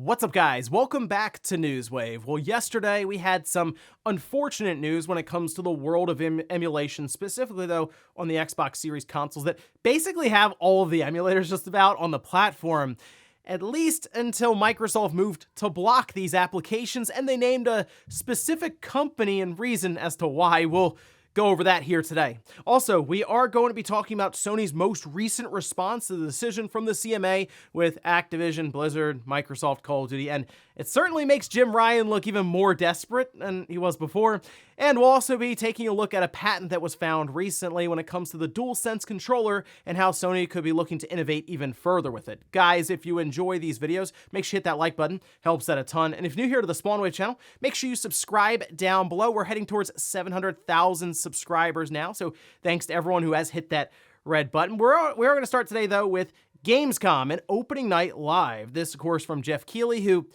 What's up, guys? Welcome back to Newswave. Well, yesterday we had some unfortunate news when it comes to the world of emulation, specifically though on the Xbox Series consoles that basically have all of the emulators just about on the platform, at least until Microsoft moved to block these applications and they named a specific company and reason as to why. We'll go over that here today. Also, we are going to be talking about Sony's most recent response to the decision from the CMA with Activision, Blizzard, Microsoft, Call of Duty, and it certainly makes Jim Ryan look even more desperate than he was before. And we'll also be taking a look at a patent that was found recently when it comes to the DualSense controller and how Sony could be looking to innovate even further with it. Guys, if you enjoy these videos, make sure you hit that like button, helps that a ton. And if you're new here to the Spawnwave channel, make sure you subscribe down below. We're heading towards 700,000 subscribers now, so thanks to everyone who has hit that red button. We're going to start today, though, with Gamescom and opening night live. This, of course, from Jeff Keighley, who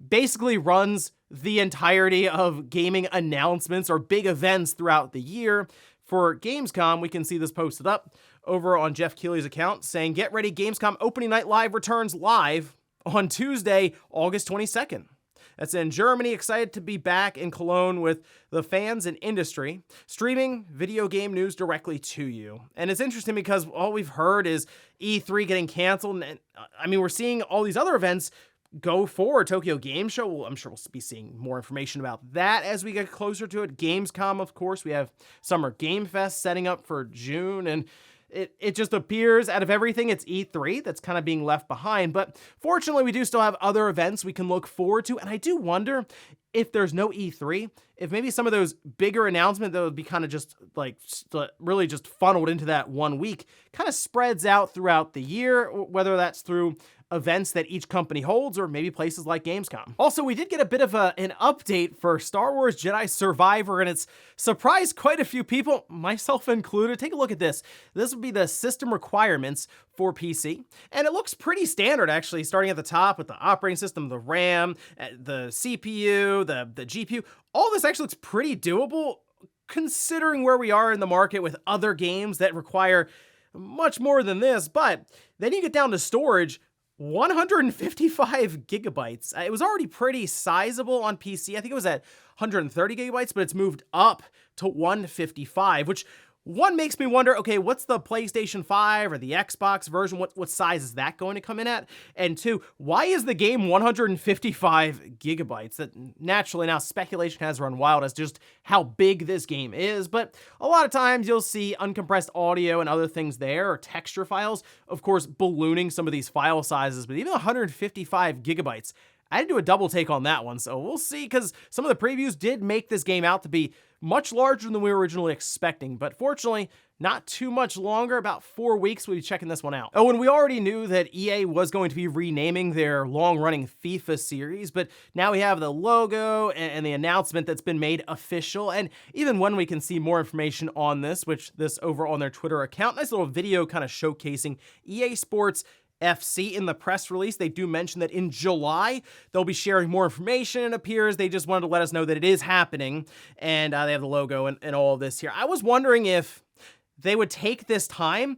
basically runs the entirety of gaming announcements or big events throughout the year. For Gamescom, we can see this posted up over on Jeff Keighley's account saying, "Get ready, Gamescom opening night live returns live on Tuesday, August 22nd. That's in Germany. Excited to be back in Cologne with the fans and industry, streaming video game news directly to you." And it's interesting because all we've heard is E3 getting canceled. And I mean, we're seeing all these other events go forward. Tokyo Game Show, well, I'm sure we'll be seeing more information about that as we get closer to it. Gamescom, of course, we have Summer Game Fest setting up for June, and it just appears out of everything, it's E3 that's kind of being left behind. But fortunately, we do still have other events we can look forward to. And I do wonder if there's no E3, if maybe some of those bigger announcements that would be kind of just like really just funneled into that 1 week kind of spreads out throughout the year, whether that's through events that each company holds or maybe places like Gamescom. Also, we did get a bit of an update for Star Wars Jedi Survivor, and it's surprised quite a few people, myself included. Take a look at this. This would be the system requirements for PC, and it looks pretty standard, actually, starting at the top with the operating system, the RAM, the CPU, the GPU. All this actually looks pretty doable, considering where we are in the market with other games that require much more than this. But then you get down to storage, 155 gigabytes. It was already pretty sizable on PC. I think it was at 130 gigabytes, but it's moved up to 155, which one makes me wonder, okay, what's the PlayStation 5 or the Xbox version? What size is that going to come in at? And two, why is the game 155 gigabytes? That naturally now speculation has run wild as just how big this game is, but a lot of times you'll see uncompressed audio and other things there, or texture files, of course, ballooning some of these file sizes, but even 155 gigabytes, I had to do a double take on that one, so we'll see, because some of the previews did make this game out to be much larger than we were originally expecting, but fortunately, not too much longer, about 4 weeks we'll be checking this one out. Oh, and we already knew that EA was going to be renaming their long-running FIFA series, but now we have the logo and the announcement that's been made official, and even when we can see more information on this, which this over on their Twitter account, nice little video kind of showcasing EA Sports FC in the press release. They do mention that in July, they'll be sharing more information. It appears they just wanted to let us know that it is happening, and they have the logo and all of this here. I was wondering if they would take this time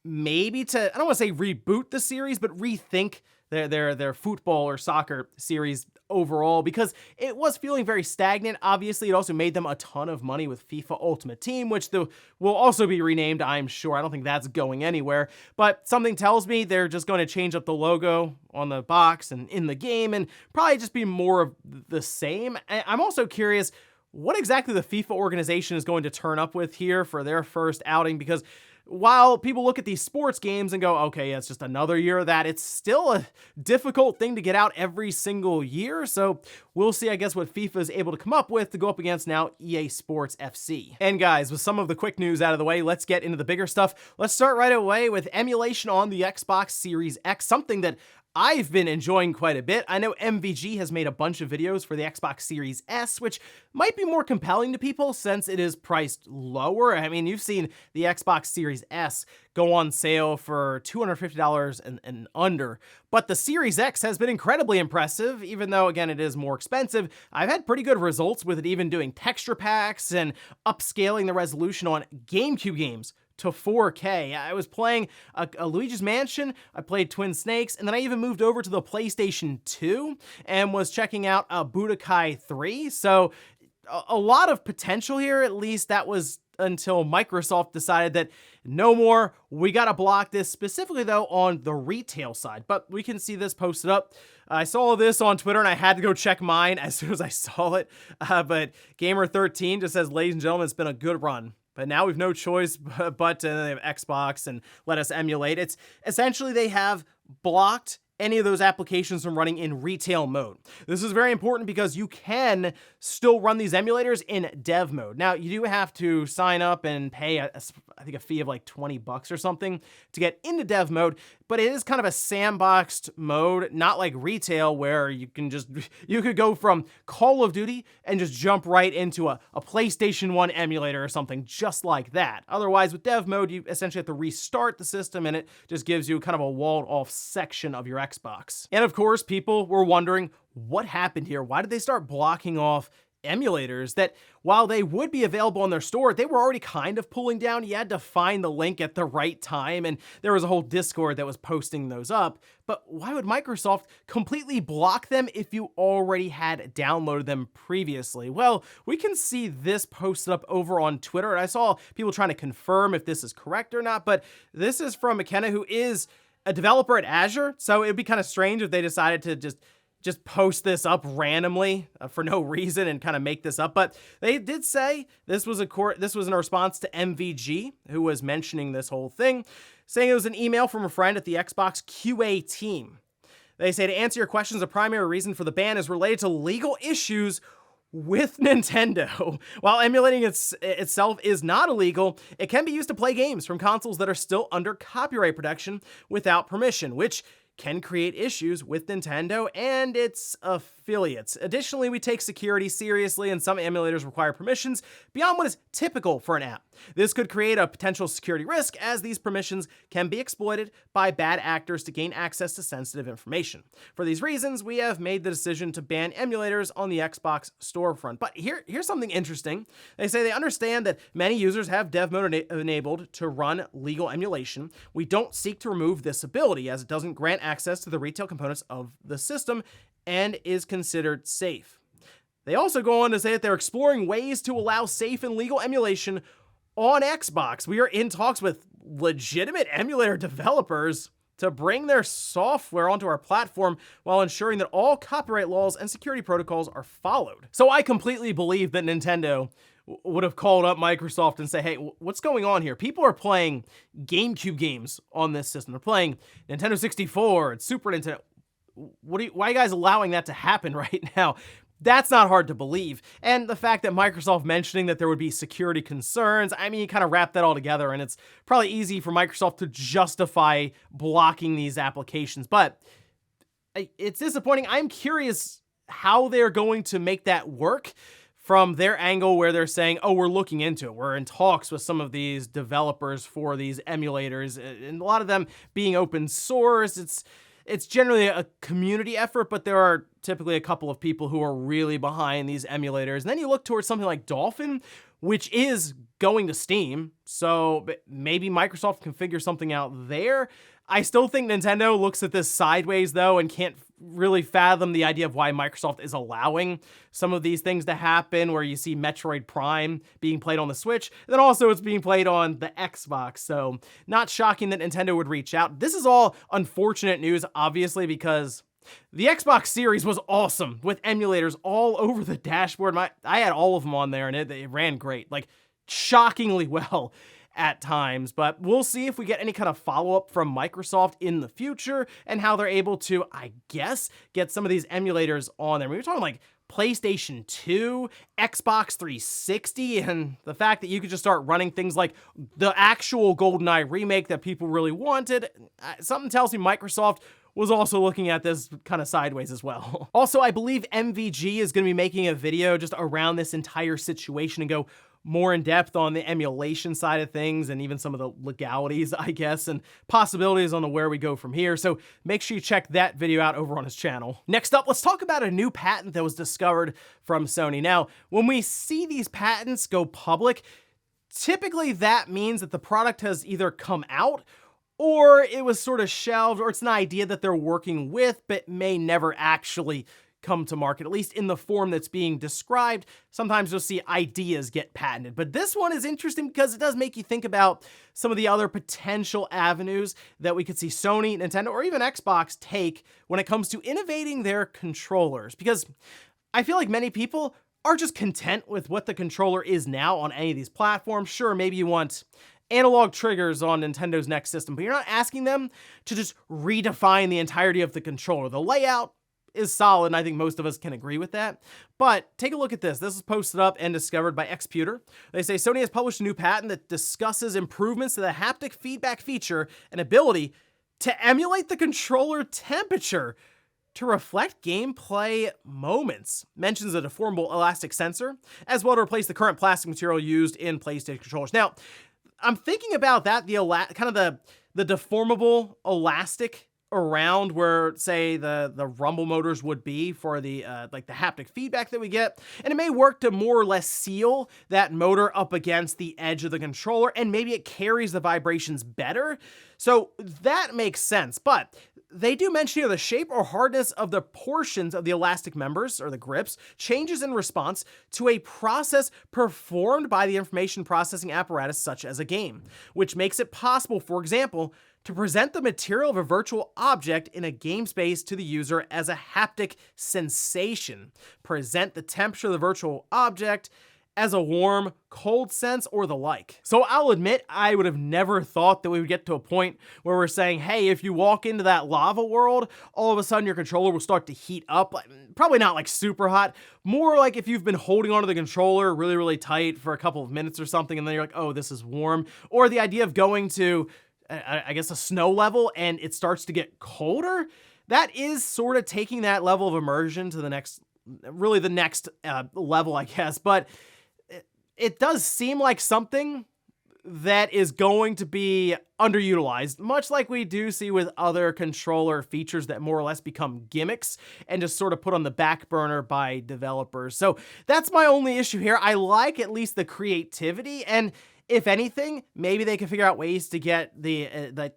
maybe to, I don't want to say reboot the series, but rethink their football or soccer series overall, because it was feeling very stagnant. Obviously, it also made them a ton of money with FIFA Ultimate Team, which will also be renamed, I'm sure. I don't think that's going anywhere, but something tells me they're just going to change up the logo on the box and in the game and probably just be more of the same. I'm also curious what exactly the FIFA organization is going to turn up with here for their first outing, because while people look at these sports games and go, okay, yeah, it's just another year of that, it's still a difficult thing to get out every single year. So we'll see, I guess, what FIFA is able to come up with to go up against now EA Sports FC. And guys, with some of the quick news out of the way, let's get into the bigger stuff. Let's start right away with emulation on the Xbox Series X, something that I've been enjoying quite a bit. I know MVG has made a bunch of videos for the Xbox Series S, which might be more compelling to people since it is priced lower. I mean, you've seen the Xbox Series S go on sale for $250 and under, but the Series X has been incredibly impressive, even though, again, it is more expensive. I've had pretty good results with it even doing texture packs and upscaling the resolution on GameCube games to 4K. I was playing a Luigi's Mansion, I played Twin Snakes, and then I even moved over to the PlayStation 2 and was checking out Budokai 3. So a lot of potential here. At least that was until Microsoft decided that no more, we gotta block this, specifically though on the retail side. But we can see this posted up. I saw this on Twitter and I had to go check mine as soon as I saw it. But Gamer13 just says, ladies and gentlemen, it's been a good run. But now we've no choice but to they have Xbox and let us emulate. It's essentially they have blocked any of those applications from running in retail mode. This is very important because you can still run these emulators in dev mode. Now, you do have to sign up and pay, I think, a fee of like $20 or something to get into dev mode, but it is kind of a sandboxed mode, not like retail where you could go from Call of Duty and just jump right into a PlayStation 1 emulator or something just like that. Otherwise, with dev mode, you essentially have to restart the system and it just gives you kind of a walled off section of your Xbox. And of course, people were wondering what happened here. Why did they start blocking off emulators that, while they would be available on their store, they were already kind of pulling down? You had to find the link at the right time, and there was a whole Discord that was posting those up. But why would Microsoft completely block them if you already had downloaded them previously? Well, we can see this posted up over on Twitter, and I saw people trying to confirm if this is correct or not, but this is from McKenna, who is a developer at Azure, so it'd be kind of strange if they decided to just post this up randomly for no reason and kind of make this up. But they did say this was in response to MVG, who was mentioning this whole thing, saying it was an email from a friend at the Xbox QA team. They say, to answer your questions, the primary reason for the ban is related to legal issues with Nintendo. While emulating itself is not illegal, it can be used to play games from consoles that are still under copyright protection without permission, which can create issues with Nintendo and its affiliates. Additionally, we take security seriously, and some emulators require permissions beyond what is typical for an app. This could create a potential security risk, as these permissions can be exploited by bad actors to gain access to sensitive information. For these reasons, we have made the decision to ban emulators on the Xbox storefront. But here's something interesting. They say they understand that many users have dev mode enabled to run legal emulation. We don't seek to remove this ability, as it doesn't grant access to the retail components of the system and is considered safe. They also go on to say that they're exploring ways to allow safe and legal emulation on Xbox. We are in talks with legitimate emulator developers to bring their software onto our platform while ensuring that all copyright laws and security protocols are followed. So I completely believe that Nintendo would have called up Microsoft and say, hey, what's going on here? People are playing GameCube games on this system. They're playing Nintendo 64 and Super Nintendo. Why are you guys allowing that to happen right now? That's not hard to believe. And the fact that Microsoft mentioning that there would be security concerns, I mean, you kind of wrap that all together, and it's probably easy for Microsoft to justify blocking these applications. But it's disappointing. I'm curious how they're going to make that work from their angle, where they're saying, oh, we're looking into it. We're in talks with some of these developers for these emulators, and a lot of them being open source. It's generally a community effort, but there are typically a couple of people who are really behind these emulators. And then you look towards something like Dolphin, which is going to Steam, so maybe Microsoft can figure something out there. I still think Nintendo looks at this sideways, though, and can't really fathom the idea of why Microsoft is allowing some of these things to happen, where you see Metroid Prime being played on the Switch, and then also it's being played on the Xbox, so not shocking that Nintendo would reach out. This is all unfortunate news, obviously, because the Xbox Series was awesome, with emulators all over the dashboard. I had all of them on there, and it ran great, like shockingly well at times. But we'll see if we get any kind of follow-up from Microsoft in the future and how they're able to, I guess, get some of these emulators on there. We were talking like PlayStation 2, Xbox 360, and the fact that you could just start running things like the actual GoldenEye remake that people really wanted. Something tells me Microsoft was also looking at this kind of sideways as well. Also, I believe MVG is going to be making a video just around this entire situation and go more in depth on the emulation side of things and even some of the legalities, I guess, and possibilities on where we go from here. So make sure you check that video out over on his channel. Next up, let's talk about a new patent that was discovered from Sony. Now, when we see these patents go public, Typically, that means that the product has either come out or it was sort of shelved, or it's an idea that they're working with, but may never actually come to market, at least in the form that's being described. Sometimes you'll see ideas get patented, but this one is interesting because it does make you think about some of the other potential avenues that we could see Sony, Nintendo, or even Xbox take when it comes to innovating their controllers. Because I feel like many people are just content with what the controller is now on any of these platforms. Sure, maybe you want analog triggers on Nintendo's next system, but you're not asking them to just redefine the entirety of the controller. The layout is solid, and I think most of us can agree with that. But take a look at this. This is posted up and discovered by Xputer. They say Sony has published a new patent that discusses improvements to the haptic feedback feature and ability to emulate the controller temperature to reflect gameplay moments. Mentions a deformable elastic sensor, as well to replace the current plastic material used in PlayStation controllers. Now, I'm thinking about that, the deformable elastic around where, say, the rumble motors would be for the like the haptic feedback that we get, and it may work to more or less seal that motor up against the edge of the controller, and maybe it carries the vibrations better. So that makes sense, but they do mention here the shape or hardness of the portions of the elastic members, or the grips, changes in response to a process performed by the information processing apparatus such as a game, which makes it possible, for example, to present the material of a virtual object in a game space to the user as a haptic sensation. Present the temperature of the virtual object as a warm, cold sense, or the like. So I'll admit, I would have never thought that we would get to a point where we're saying, hey, if you walk into that lava world, all of a sudden your controller will start to heat up. Probably not like super hot, more like if you've been holding onto the controller really, really tight for a couple of minutes or something, and then you're like, oh, this is warm. Or the idea of going to, I guess, a snow level and it starts to get colder. That is sort of taking that level of immersion to the next level, I guess. But it does seem like something that is going to be underutilized, much like we do see with other controller features that more or less become gimmicks and just sort of put on the back burner by developers. So that's my only issue here. I like at least the creativity, and if anything, maybe they can figure out ways to get the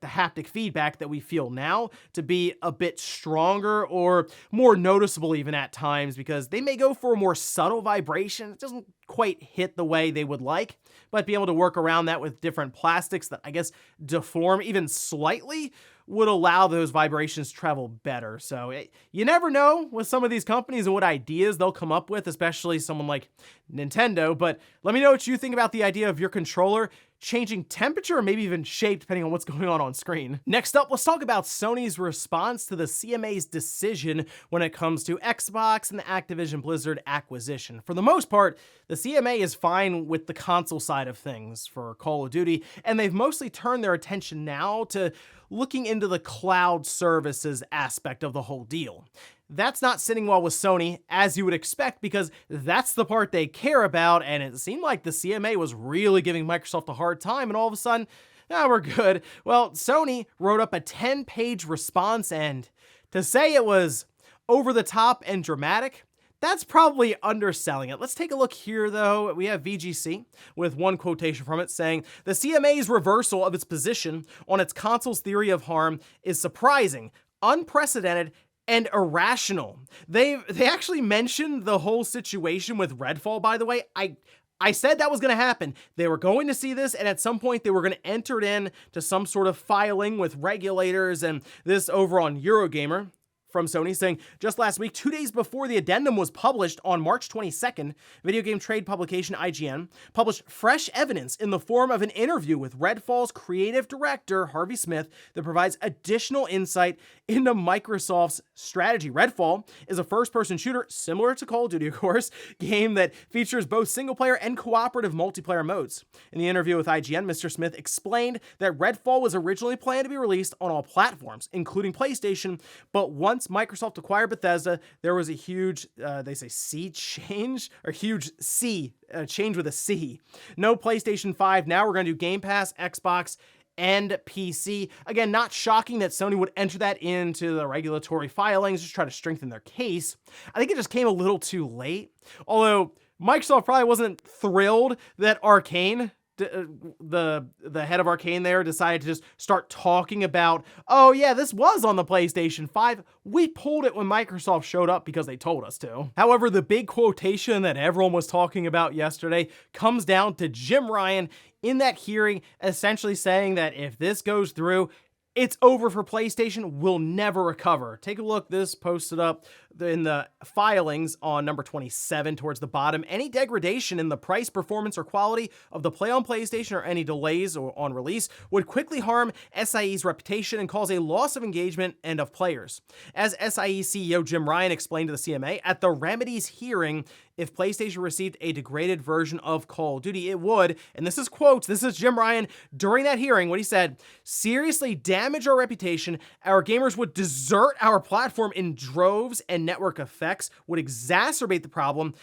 haptic feedback that we feel now to be a bit stronger or more noticeable even at times, because they may go for a more subtle vibration. It doesn't quite hit the way they would like, but be able to work around that with different plastics that I guess deform even slightly would allow those vibrations to travel better. So you never know with some of these companies and what ideas they'll come up with, especially someone like Nintendo. But let me know what you think about the idea of your controller changing temperature or maybe even shape depending on what's going on screen. Next up, let's talk about Sony's response to the CMA's decision when it comes to Xbox and the Activision Blizzard acquisition. For the most part, the CMA is fine with the console side of things for Call of Duty, and they've mostly turned their attention now to looking into the cloud services aspect of the whole deal. That's not sitting well with Sony, as you would expect, because that's the part they care about, and it seemed like the CMA was really giving Microsoft a hard time, and all of a sudden, we're good. Well, Sony wrote up a 10-page response, and to say it was over the top and dramatic, that's probably underselling it. Let's take a look here, though. We have VGC with one quotation from it saying, "The CMA's reversal of its position on its console's theory of harm is surprising, unprecedented, and irrational." They actually mentioned the whole situation with Redfall, by the way. I said that was going to happen. They were going to see this, and at some point they were going to enter it in to some sort of filing with regulators, and this over on Eurogamer from Sony saying, "Just last week, 2 days before the addendum was published on March 22nd, video game trade publication IGN published fresh evidence in the form of an interview with Redfall's creative director, Harvey Smith, that provides additional insight into Microsoft's strategy. Redfall is a first-person shooter, similar to Call of Duty, of course, game that features both single-player and cooperative multiplayer modes. In the interview with IGN, Mr. Smith explained that Redfall was originally planned to be released on all platforms, including PlayStation, but once Microsoft acquired Bethesda, there was a huge, they say sea change, or huge C, change with a C. No PlayStation 5, now we're going to do Game Pass, Xbox, and PC. Again, not shocking that Sony would enter that into the regulatory filings, just try to strengthen their case. I think it just came a little too late, although Microsoft probably wasn't thrilled that Arcane the head of Arcane there decided to just start talking about, oh yeah, this was on the PlayStation 5. We pulled it when Microsoft showed up because they told us to. However, the big quotation that everyone was talking about yesterday comes down to Jim Ryan in that hearing, essentially saying that if this goes through, it's over for PlayStation, will never recover. Take a look, this posted up in the filings on number 27 towards the bottom. Any degradation in the price, performance, or quality of the play on PlayStation or any delays or on release would quickly harm SIE's reputation and cause a loss of engagement and of players. As SIE CEO Jim Ryan explained to the CMA, at the Remedies hearing, if PlayStation received a degraded version of Call of Duty, it would, and this is quotes, this is Jim Ryan during that hearing, what he said, seriously damage our reputation, our gamers would desert our platform in droves, and network effects would exacerbate the problem.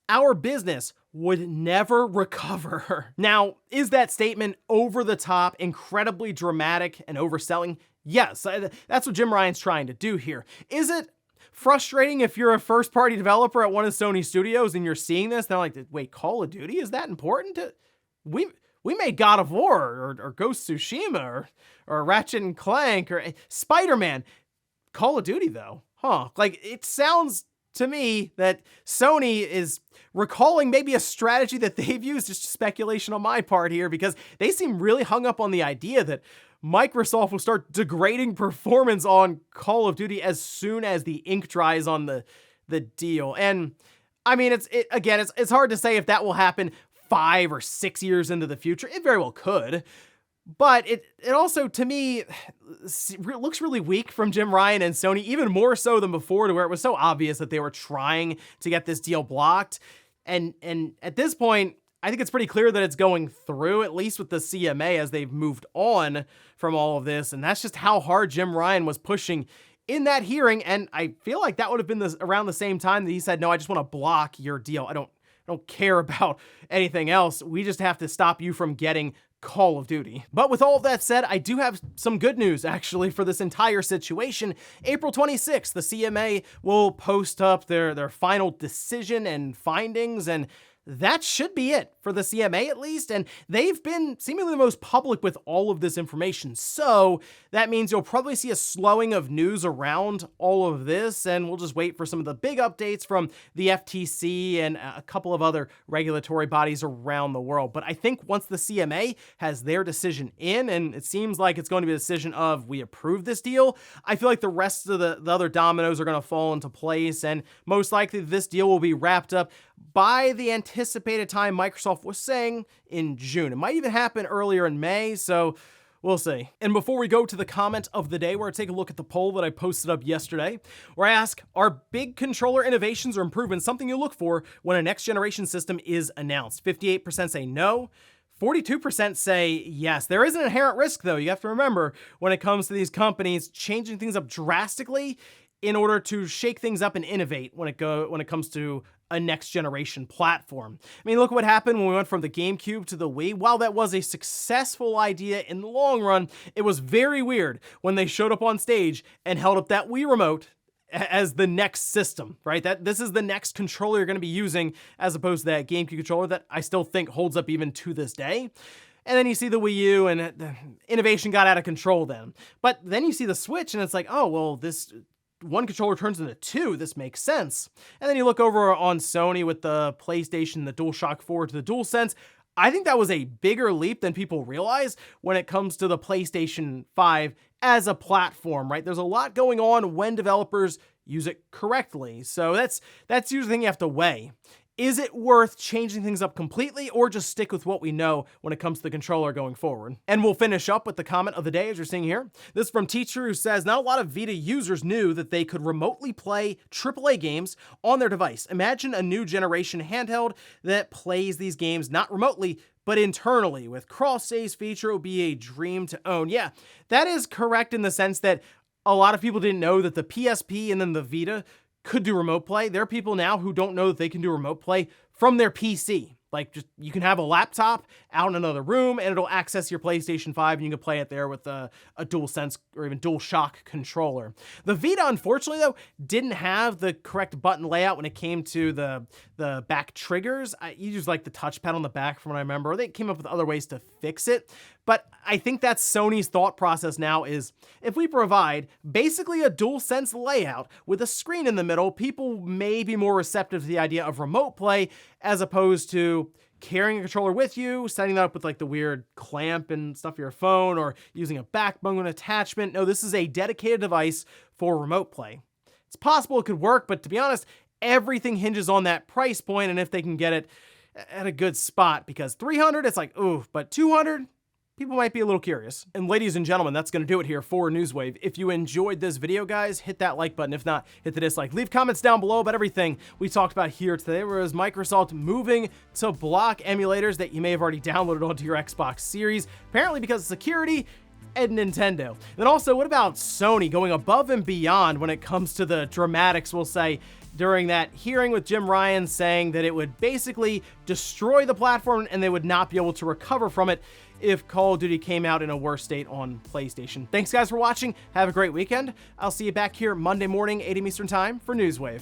Our business would never recover. Now, is that statement over the top, incredibly dramatic, and overselling? Yes, that's what Jim Ryan's trying to do here. Is it frustrating if you're a first-party developer at one of Sony studios and you're seeing this? They're like, wait, Call of Duty? Is that important? We made God of War or Ghost of Tsushima or Ratchet and Clank or Spider-Man. Call of Duty, though. Huh. Like, it sounds to me that Sony is recalling maybe a strategy that they've used, just speculation on my part here, because they seem really hung up on the idea that Microsoft will start degrading performance on Call of Duty as soon as the ink dries on the deal. And I mean, it's hard to say if that will happen 5 or 6 years into the future. It very well could. But it also, to me, looks really weak from Jim Ryan and Sony, even more so than before, to where it was so obvious that they were trying to get this deal blocked. And at this point, I think it's pretty clear that it's going through, at least with the CMA, as they've moved on from all of this. And that's just how hard Jim Ryan was pushing in that hearing. And I feel like that would have been around the same time that he said, no, I just want to block your deal. I don't care about anything else. We just have to stop you from getting Call of Duty. But with all of that said, I do have some good news actually for this entire situation. April 26th, the CMA will post up their final decision and findings, and that should be it for the CMA at least, and they've been seemingly the most public with all of this information. So that means you'll probably see a slowing of news around all of this, and we'll just wait for some of the big updates from the FTC and a couple of other regulatory bodies around the world. But I think once the CMA has their decision in, and it seems like it's going to be a decision of we approve this deal, I feel like the rest of the other dominoes are going to fall into place, and most likely this deal will be wrapped up by the anticipated time Microsoft was saying in June. It might even happen earlier in May, so we'll see. And before we go to the comment of the day, we're going to take a look at the poll that I posted up yesterday, where I ask, are big controller innovations or improvements something you look for when a next generation system is announced? 58% say no. 42% say yes. There is an inherent risk, though. You have to remember, when it comes to these companies changing things up drastically in order to shake things up and innovate when it comes to a next generation platform. I mean, look what happened when we went from the GameCube to the Wii. While that was a successful idea in the long run, it was very weird when they showed up on stage and held up that Wii remote as the next system, right? That this is the next controller you're going to be using, as opposed to that GameCube controller that I still think holds up even to this day. And then you see the Wii U, and the innovation got out of control then. But then you see the Switch, and it's like, oh, well, this one controller turns into two, this makes sense. And then you look over on Sony with the PlayStation, the DualShock 4 to the DualSense. I think that was a bigger leap than people realize when it comes to the PlayStation 5 as a platform, right? There's a lot going on when developers use it correctly. So that's usually the thing you have to weigh. Is it worth changing things up completely, or just stick with what we know when it comes to the controller going forward? And we'll finish up with the comment of the day, as you're seeing here. This is from Teacher, who says, not a lot of Vita users knew that they could remotely play AAA games on their device. Imagine a new generation handheld that plays these games not remotely, but internally. With cross-saves feature, it would be a dream to own. Yeah, that is correct in the sense that a lot of people didn't know that the PSP and then the Vita could do remote play. There are people now who don't know that they can do remote play from their PC. Like, just you can have a laptop out in another room and it'll access your PlayStation 5 and you can play it there with a DualSense or even DualShock controller. The Vita, unfortunately, though, didn't have the correct button layout when it came to the back triggers. You use like the touchpad on the back from what I remember. They came up with other ways to fix it. But I think that's Sony's thought process now is if we provide basically a DualSense layout with a screen in the middle, people may be more receptive to the idea of remote play as opposed to carrying a controller with you, setting that up with like the weird clamp and stuff for your phone, or using a backbone attachment. No, this is a dedicated device for remote play. It's possible it could work, but to be honest, everything hinges on that price point and if they can get it at a good spot, because 300, it's like, ooh, but 200, people might be a little curious. And ladies and gentlemen, that's going to do it here for Newswave. If you enjoyed this video, guys, hit that like button. If not, hit the dislike. Leave comments down below about everything we talked about here today. Whereas Microsoft moving to block emulators that you may have already downloaded onto your Xbox Series, apparently because of security, and Nintendo. And then also, what about Sony going above and beyond when it comes to the dramatics, we'll say, during that hearing with Jim Ryan saying that it would basically destroy the platform and they would not be able to recover from it if Call of Duty came out in a worse state on PlayStation. Thanks guys for watching. Have a great weekend. I'll see you back here Monday morning, 8 a.m. Eastern Time for Newswave.